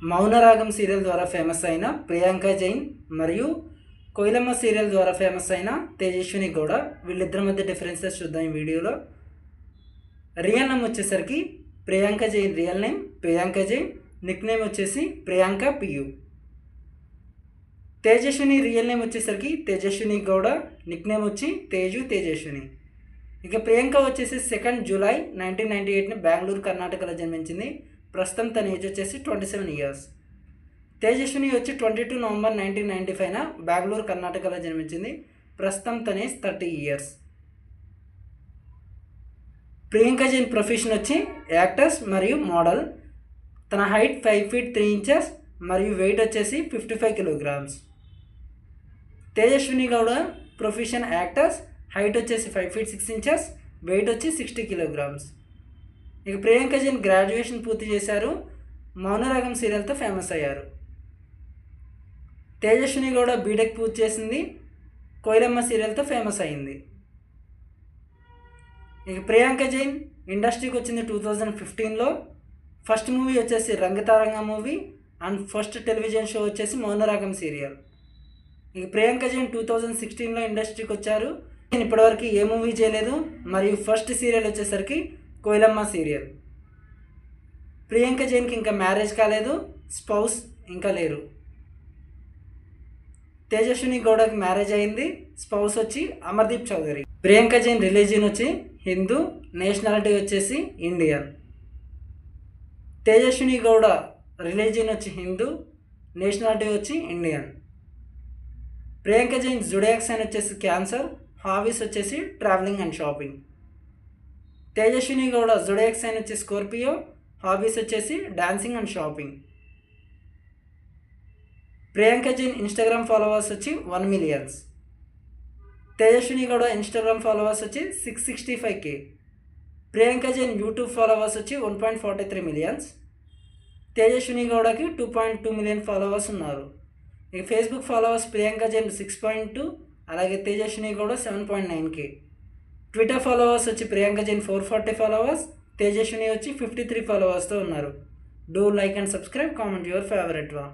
Mounaragam serial ద్వారా famous అయిన ప్రియాంక జైన్ మరియు కోయిలమ్మ సీరియల్ ద్వారా ఫేమస్ అయిన తేజస్విని గౌడ, వీళ్ళిద్దరి మధ్య డిఫరెన్సెస్ చూద్దాం ఈ వీడియోలో. రియల్ నేమ్ వచ్చేసరికి Priyanka Jain, real name Priyanka Jain, nickname వచ్చేసి ప్రియాంక పియు. తేజస్విని రియల్ నేమ్ వచ్చేసరికి తేజస్విని గౌడ, నిక్ నేమ్ వచ్చి తేజు తేజస్విని. ఇక ప్రియాంక వచ్చేసి 2 జూలై 1998 బెంగళూరు కర్ణాటకలో జన్మించింది. ప్రస్తుతం తన ఏజ్ వచ్చేసి 27 ఇయర్స్. తేజస్విని వచ్చి 22 నవంబర్ 1995 బెంగళూరు కర్ణాటకలో జన్మించింది. ప్రస్తుతం తన age 30 years. Priyanka Jain profession వచ్చి యాక్టర్స్ మరియు మోడల్. తన హైట్ 5 feet 3 inches మరియు వెయిట్ వచ్చేసి 55 kilograms. Tejaswini Gowda profession actors, height వచ్చేసి 5 feet 6 inches, వెయిట్ వచ్చి 60 kilograms. ఇక ప్రియాంక జైన్ గ్రాడ్యుయేషన్ పూర్తి చేశారు. మౌనరాగం సీరియల్తో ఫేమస్ అయ్యారు. తేజస్విని గౌడ బీటెక్ పూర్తి చేసింది. కోయిలమ్మ సీరియల్తో ఫేమస్ అయింది. ఇక ప్రియాంక జైన్ ఇండస్ట్రీకి వచ్చింది 2015లో. ఫస్ట్ మూవీ వచ్చేసి Rangitaranga movie and first television show వచ్చేసి మౌనరాగం సీరియల్. ఇక ప్రియాంక జైన్ 2016లో ఇండస్ట్రీకి వచ్చారు. నేను ఇప్పటివరకు ఏ మూవీ చేయలేదు. మరియు ఫస్ట్ సీరియల్ వచ్చేసరికి కోయిలమ్మ సీరియల్. ప్రియాంక జైన్కి ఇంకా మ్యారేజ్ కాలేదు, స్పౌస్ ఇంకా లేరు. తేజస్విని గౌడకి మ్యారేజ్ అయింది, స్పౌస్ వచ్చి అమర్దీప్ చౌదరి. ప్రియాంక జైన్ రిలీజియన్ వచ్చి హిందూ, నేషనాలిటీ వచ్చేసి ఇండియన్. తేజస్విని గౌడ రిలీజియన్ వచ్చి హిందూ, నేషనాలిటీ వచ్చి Indian. Priyanka Jain zodiac sign వచ్చేసి క్యాన్సర్, హాబీస్ వచ్చేసి travelling and shopping. Tejaswini Gowda zodiac sign వచ్చి స్కార్పియో, హాబీస్ వచ్చేసి dancing and shopping. Priyanka Jain Instagram followers వచ్చి 1 million. Tejaswini Gowda Instagram followers వచ్చి 665K. Priyanka Jain YouTube followers వచ్చి 1.43 million. తేజస్విని గౌడకి 2.2 million ఫాలోవర్స్ ఉన్నారు. ఇక ఫేస్బుక్ ఫాలోవర్స్ ప్రియాంక జైన్ 6.2, అలాగే Tejaswini Gowda 7.9K. Twitter followers వచ్చి ప్రియాంక జైన్ 440 ఫాలోవర్స్, తేజస్విని వచ్చి 53 ఫాలోవర్స్తో ఉన్నారు. Do like and subscribe, comment your favourite one.